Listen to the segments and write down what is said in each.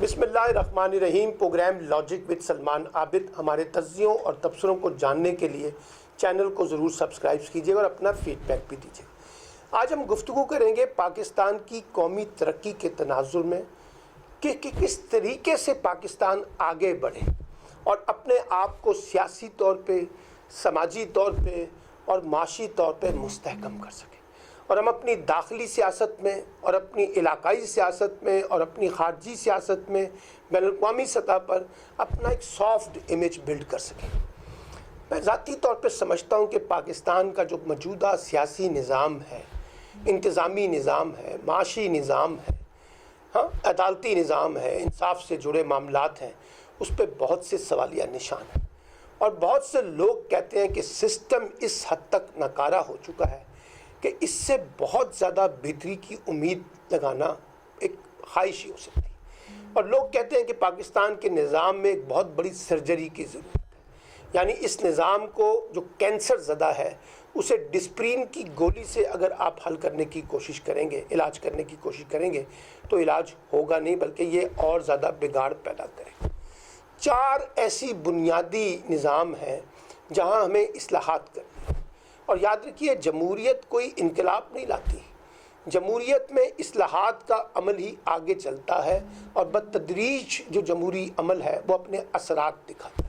बिस्मिल्लाहिर्रहमानिर्रहीम। Program logic with Salman Abid. हमारे तज्जियों और तबसरों को जानने के लिए चैनल को ज़रूर सब्सक्राइब कीजिए और अपना फीडबैक भी दीजिए। आज हम गुफ्तगू करेंगे पाकिस्तान की कौमी तरक्की के तनाजुर में कि किस तरीके से पाकिस्तान आगे बढ़े और अपने आप को सियासी तौर पे, समाजी तौर पे और माशी तौर पे मुस्तहकम कर सके, और हम अपनी दाखिली सियासत में और अपनी इलाकाई सियासत में और अपनी खारजी सियासत में बैनुल-अक़वामी सतह पर अपना एक सॉफ्ट इमेज बिल्ड कर सकें। मैं ज़ाती तौर पर समझता हूँ कि पाकिस्तान का जो मौजूदा सियासी निज़ाम है, इंतज़ामी निज़ाम है, माशी निज़ाम है, हाँ, अदालती निज़ाम है, इंसाफ से जुड़े मामलात हैं, उस पर बहुत से सवालिया निशान हैं। और बहुत से लोग कहते हैं कि सिस्टम इस हद तक नाकारा हो चुका है कि इससे बहुत ज़्यादा बेहतरी की उम्मीद लगाना एक ख्वाहिश ही हो सकती है। और लोग कहते हैं कि पाकिस्तान के निज़ाम में एक बहुत बड़ी सर्जरी की ज़रूरत है, यानी इस निज़ाम को जो कैंसर ज़दा है उसे डिस्प्रिन की गोली से अगर आप हल करने की कोशिश करेंगे, इलाज करने की कोशिश करेंगे, तो इलाज होगा नहीं बल्कि ये और ज़्यादा बिगाड़ पैदा करेगा। 4 ऐसी बुनियादी निज़ाम हैं जहाँ हमें इस्लाहात करनी है। और याद रखिए, जमहूरियत कोई इनकलाब नहीं लाती। जमहूरियत में इस्लाहात का अमल ही आगे चलता है और बतदरीज जो जमहूरी अमल है वो अपने असरात दिखाता है।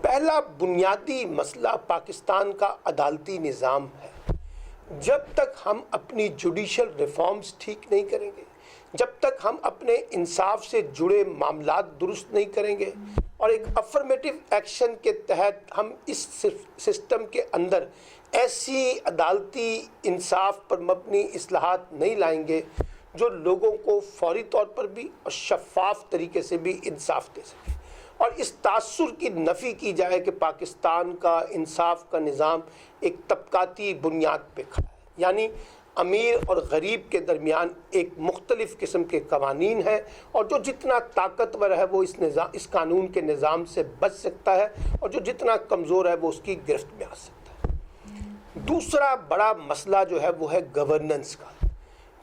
पहला बुनियादी मसला पाकिस्तान का अदालती निज़ाम है। जब तक हम अपनी जुडिशल रिफॉर्म्स ठीक नहीं करेंगे, जब तक हम अपने इंसाफ से जुड़े मामलात दुरुस्त नहीं करेंगे और एक अफर्मेटिव एक्शन के तहत हम इस सिस्टम के अंदर ऐसी अदालती इंसाफ पर मबनी इस्लाहात नहीं लाएंगे जो लोगों को फौरी तौर पर भी और शफाफ तरीके से भी इंसाफ दे सके, और इस तासुर की नफ़ी की जाए कि पाकिस्तान का इंसाफ का निज़ाम एक तबकाती बुनियाद पे खड़ा है, यानी अमीर और गरीब के दरमियान एक मुख्तलिफ़ किस्म के कवानीन हैं, और जो जितना ताकतवर है वो इस कानून के निज़ाम से बच सकता है, और जो जितना कमज़ोर है वो उसकी गिरफ्त में आ सकता है। दूसरा बड़ा मसला जो है वो है गवर्नेंस का,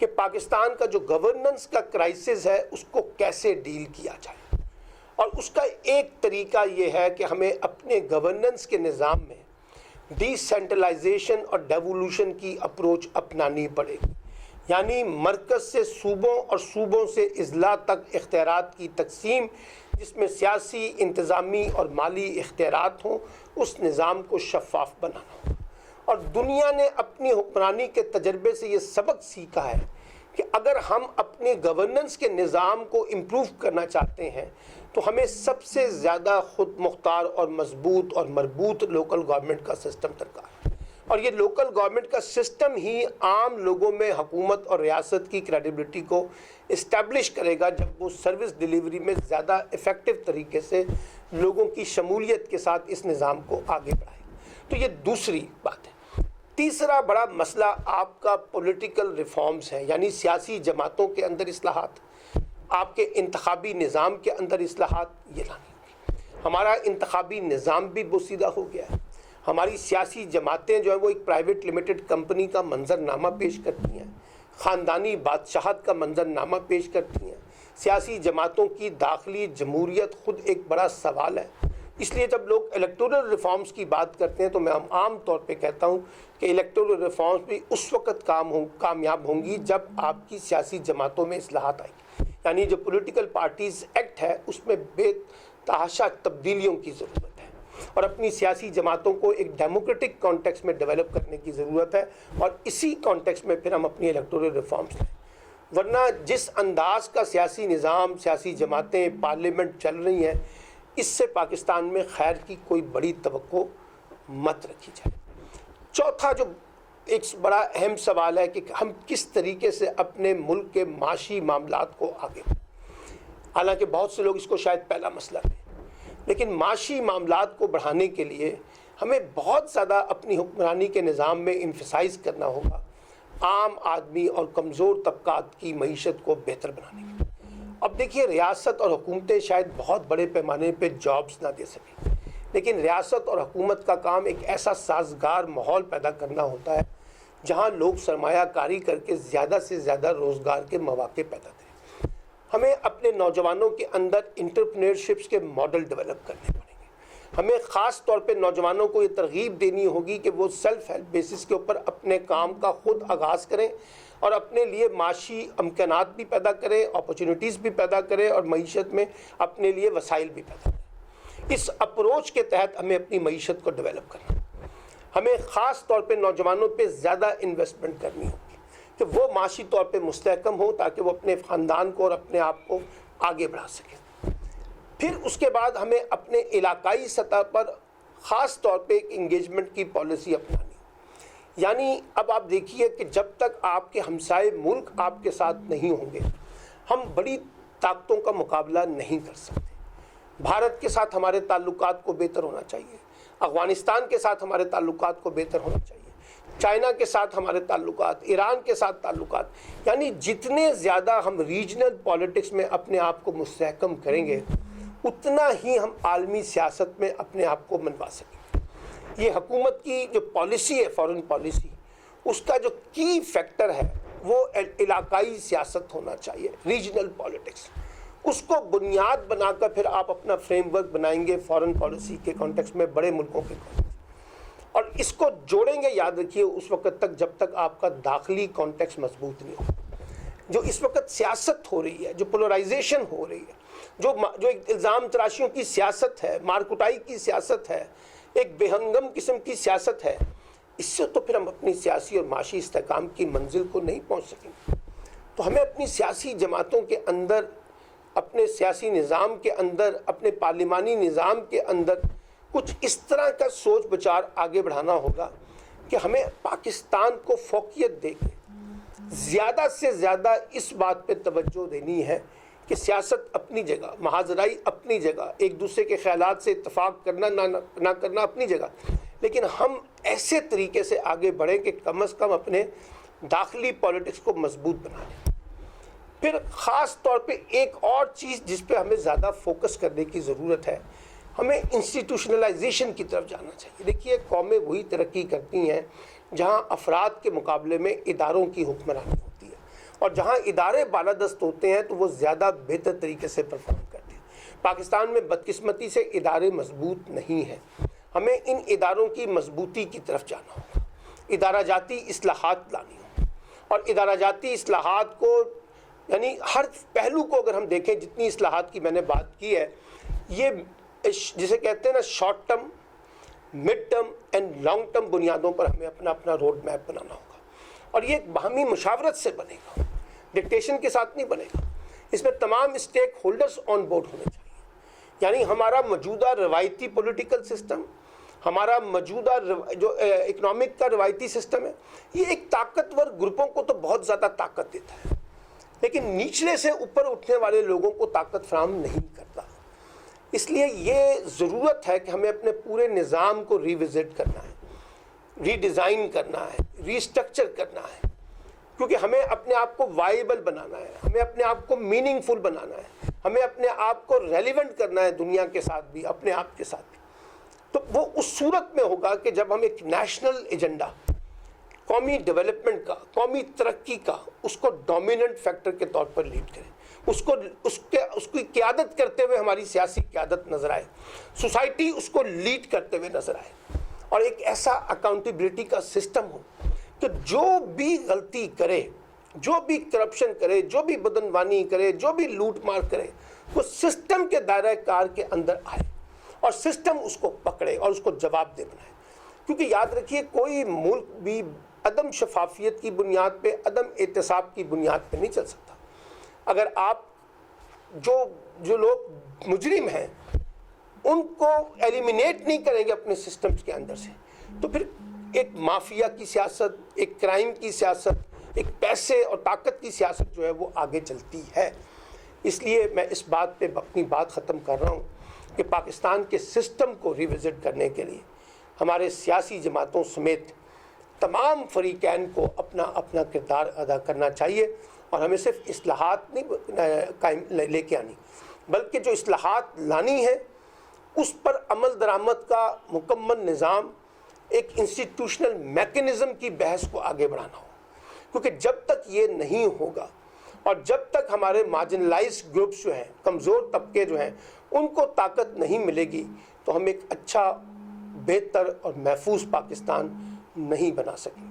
कि पाकिस्तान का जो गवर्नेंस का क्राइसिस है उसको कैसे डील किया जाए। और उसका एक तरीका ये है कि हमें अपने गवर्नेंस के निज़ाम में डिसेंट्रलाइजेशन और डेवोल्यूशन की अप्रोच अपनानी पड़ेगी, यानी मरकज़ से सूबों और सूबों से इज़ला तक इख्तियारात की तकसीम, जिसमें सियासी, इंतज़ामी और माली इख्तियारात हों, उस निज़ाम को शफ़ाफ बनाना हो। और दुनिया ने अपनी हुक्मरानी के तजर्बे से ये सबक सीखा है कि अगर हम अपने गवर्नेंस के निज़ाम को इम्प्रूव करना चाहते हैं तो हमें सबसे ज़्यादा खुद मुख्तार और मजबूत और मरबूत लोकल गवर्नमेंट का सिस्टम दरकार है। और ये लोकल गवर्नमेंट का सिस्टम ही आम लोगों में हुकूमत और रियासत की क्रेडिबिलिटी को इस्टेब्लिश करेगा, जब वो सर्विस डिलीवरी में ज़्यादा इफ़ेक्टिव तरीके से लोगों की शमूलियत के साथ इस निज़ाम को आगे बढ़ाए। तो ये दूसरी बात है। तीसरा बड़ा मसला आपका पॉलिटिकल रिफॉर्म्स है, यानी सियासी जमातों के अंदर इस्लाहात, आपके इंतखाबी निज़ाम के अंदर इस्लाहात ये लानी होगी। हमारा इंतखाबी निज़ाम भी बोसीदा हो गया है। हमारी सियासी जमातें जो है वो एक प्राइवेट लिमिटेड कंपनी का मंजरनामा पेश करती हैं, ख़ानदानी बादशाहत का मंजरनामा पेश करती हैं। सियासी जमातों की दाखिली जमहूरियत खुद एक बड़ा सवाल है। इसलिए जब लोग इलेक्टोरल रिफॉर्म्स की बात करते हैं तो मैं आम तौर पे कहता हूँ कि इलेक्टोरल रिफॉर्म्स भी उस वक़्त कामयाब होंगी जब आपकी सियासी जमातों में इस्लाहात आएगी, यानी जो पॉलिटिकल पार्टीज़ एक्ट है उसमें बेतहाशा तब्दीलियों की ज़रूरत है, और अपनी सियासी जमातों को एक डेमोक्रेटिक कॉन्टेक्स्ट में डेवलप करने की ज़रूरत है, और इसी कॉन्टेक्स्ट में फिर हम अपनी इलेक्टोरल रिफॉर्म्स लें। वरना जिस अंदाज का सियासी निज़ाम, सियासी जमातें, पार्लियामेंट चल रही हैं, इससे पाकिस्तान में खैर की कोई बड़ी तवक्को मत रखी जाए। चौथा जो एक बड़ा अहम सवाल है कि हम किस तरीके से अपने मुल्क के माशी मामलात को आगे, हालांकि बहुत से लोग इसको शायद पहला मसला दें, लेकिन माशी मामलात को बढ़ाने के लिए हमें बहुत ज़्यादा अपनी हुक्मरानी के निज़ाम में एम्फसाइज़ करना होगा आम आदमी और कमज़ोर तबकात की मईशत को बेहतर बनाने के लिए। अब देखिए, रियासत और हुकूमतें शायद बहुत बड़े पैमाने पे जॉब्स ना दे सकें, लेकिन रियासत और हुकूमत का काम एक ऐसा साजगार माहौल पैदा करना होता है जहां लोग सरमायाकारी करके ज़्यादा से ज़्यादा रोज़गार के मौके पैदा करें। ہمیں اپنے نوجوانوں کے اندر انٹرپرینورشپس کے ماڈل ڈیولپ کرنے پڑیں گے. ہمیں خاص طور پہ نوجوانوں کو یہ ترغیب دینی ہوگی کہ وہ سیلف ہیلپ بیسس کے اوپر اپنے کام کا خود آغاز کریں اور اپنے لیے معاشی امکانات بھی پیدا کریں, اپرچونیٹیز بھی پیدا کریں اور معیشت میں اپنے لیے وسائل بھی پیدا کریں. اس اپروچ کے تحت ہمیں اپنی معیشت کو ڈیولپ کرنا. ہمیں خاص طور پہ نوجوانوں پہ زیادہ انویسٹمنٹ کرنی ہوگی کہ وہ معاشی طور پہ مستحکم ہو تاکہ وہ اپنے خاندان کو اور اپنے آپ کو آگے بڑھا سکیں. پھر اس کے بعد ہمیں اپنے علاقائی سطح پر خاص طور پہ ایک انگیجمنٹ کی پالیسی اپنانی. یعنی اب آپ دیکھیے کہ جب تک آپ کے ہمسائے ملک آپ کے ساتھ نہیں ہوں گے ہم بڑی طاقتوں کا مقابلہ نہیں کر سکتے. بھارت کے ساتھ ہمارے تعلقات کو بہتر ہونا چاہیے, افغانستان کے ساتھ ہمارے تعلقات کو بہتر ہونا چاہیے, چائنا کے ساتھ ہمارے تعلقات, ایران کے ساتھ تعلقات. یعنی جتنے زیادہ ہم ریجنل پالیٹکس میں اپنے آپ کو مستحکم کریں گے اتنا ہی ہم عالمی سیاست میں اپنے آپ کو منوا سکیں گے. یہ حکومت کی جو پالیسی ہے, فورن پالیسی, اس کا جو کی فیکٹر ہے وہ علاقائی سیاست ہونا چاہیے, ریجنل پالیٹکس. اس کو بنیاد بنا کر پھر آپ اپنا فریم ورک بنائیں گے فورن پالیسی کے کانٹیکسٹ میں, بڑے ملکوں کے کانٹیکسٹ, اور اس کو جوڑیں گے. یاد رکھیے اس وقت تک جب تک آپ کا داخلی کانٹیکسٹ مضبوط نہیں ہو. جو اس وقت سیاست ہو رہی ہے, جو پولرائزیشن ہو رہی ہے, جو ایک الزام تراشیوں کی سیاست ہے, مارکوٹائی کی سیاست ہے, ایک بے ہنگم قسم کی سیاست ہے, اس سے تو پھر ہم اپنی سیاسی اور معاشی استحکام کی منزل کو نہیں پہنچ سکیں گے. تو ہمیں اپنی سیاسی جماعتوں کے اندر, اپنے سیاسی نظام کے اندر, اپنے پارلیمانی نظام کے اندر کچھ اس طرح کا سوچ بچار آگے بڑھانا ہوگا کہ ہمیں پاکستان کو فوقیت دے کے زیادہ سے زیادہ اس بات پہ توجہ دینی ہے کہ سیاست اپنی جگہ, محاذرائی اپنی جگہ, ایک دوسرے کے خیالات سے اتفاق کرنا نہ کرنا اپنی جگہ, لیکن ہم ایسے طریقے سے آگے بڑھیں کہ کم از کم اپنے داخلی پالیٹکس کو مضبوط بنا لیں. پھر خاص طور پہ ایک اور چیز جس پہ ہمیں زیادہ فوکس کرنے کی ضرورت ہے, ہمیں انسٹیٹیوشنلائزیشن کی طرف جانا چاہیے. دیکھیے قومیں وہی ترقی کرتی ہیں جہاں افراد کے مقابلے میں اداروں کی حکمرانی ہوتی ہے, اور جہاں ادارے بالادست ہوتے ہیں تو وہ زیادہ بہتر طریقے سے پرفارم کرتے ہیں. پاکستان میں بدقسمتی سے ادارے مضبوط نہیں ہیں. ہمیں ان اداروں کی مضبوطی کی طرف جانا ہوگا, ادارہ جاتی اصلاحات لانی ہوں, اور ادارہ جاتی اصلاحات کو یعنی ہر پہلو کو اگر ہم دیکھیں, جتنی اصلاحات کی میں نے بات کی ہے, یہ جسے کہتے ہیں نا short term, mid term and long term بنیادوں پر ہمیں اپنا روڈ میپ بنانا ہوگا, اور یہ ایک باہمی مشاورت سے بنے گا, ڈکٹیشن کے ساتھ نہیں بنے گا. اس میں تمام اسٹیک ہولڈرز آن بورڈ ہونے چاہیے. یعنی ہمارا موجودہ روایتی پولیٹیکل سسٹم, ہمارا موجودہ جو اکنامک کا روایتی سسٹم ہے, یہ ایک طاقتور گروپوں کو تو بہت زیادہ طاقت دیتا ہے, لیکن نچلے سے اوپر اٹھنے والے لوگوں کو طاقت فراہم نہیں کرتا. اس لیے یہ ضرورت ہے کہ ہمیں اپنے پورے نظام کو ریوزٹ کرنا ہے, ری ڈیزائن کرنا ہے, ری اسٹرکچر کرنا ہے, کیونکہ ہمیں اپنے آپ کو وائبل بنانا ہے, ہمیں اپنے آپ کو میننگ فل بنانا ہے, ہمیں اپنے آپ کو ریلیونٹ کرنا ہے دنیا کے ساتھ بھی, اپنے آپ کے ساتھ بھی. تو وہ اس صورت میں ہوگا کہ جب ہم ایک نیشنل ایجنڈا, قومی ڈیولپمنٹ کا, قومی ترقی کا, اس کو ڈومیننٹ فیکٹر کے طور پر لیڈ کریں, اس کی قیادت کرتے ہوئے ہماری سیاسی قیادت نظر آئے, سوسائٹی اس کو لیڈ کرتے ہوئے نظر آئے, اور ایک ایسا اکاؤنٹیبلٹی کا سسٹم ہو کہ جو بھی غلطی کرے, جو بھی کرپشن کرے, جو بھی بدعنوانی کرے, جو بھی لوٹ مار کرے, وہ سسٹم کے دائرہ کار کے اندر آئے اور سسٹم اس کو پکڑے اور اس کو جواب دہ بنائے. کیونکہ یاد رکھیے کوئی ملک بھی عدم شفافیت کی بنیاد پہ, عدم احتساب کی بنیاد پہ نہیں چل سکتا. اگر آپ جو لوگ مجرم ہیں ان کو ایلیمینیٹ نہیں کریں گے اپنے سسٹمز کے اندر سے, تو پھر ایک مافیا کی سیاست, ایک کرائم کی سیاست, ایک پیسے اور طاقت کی سیاست جو ہے وہ آگے چلتی ہے. اس لیے میں اس بات پہ اپنی بات ختم کر رہا ہوں کہ پاکستان کے سسٹم کو ریوزٹ کرنے کے لیے ہمارے سیاسی جماعتوں سمیت تمام فریقین کو اپنا اپنا کردار ادا کرنا چاہیے, اور ہمیں صرف اصلاحات نہیں لے کے آنی, بلکہ جو اصلاحات لانی ہے اس پر عمل درآمد کا مکمل نظام, ایک انسٹیٹیوشنل میکنزم کی بحث کو آگے بڑھانا ہو. کیونکہ جب تک یہ نہیں ہوگا اور جب تک ہمارے مارجنلائزڈ گروپس جو ہیں، کمزور طبقے جو ہیں، ان کو طاقت نہیں ملے گی تو ہم ایک اچھا، بہتر اور محفوظ پاکستان نہیں بنا سکیں گے۔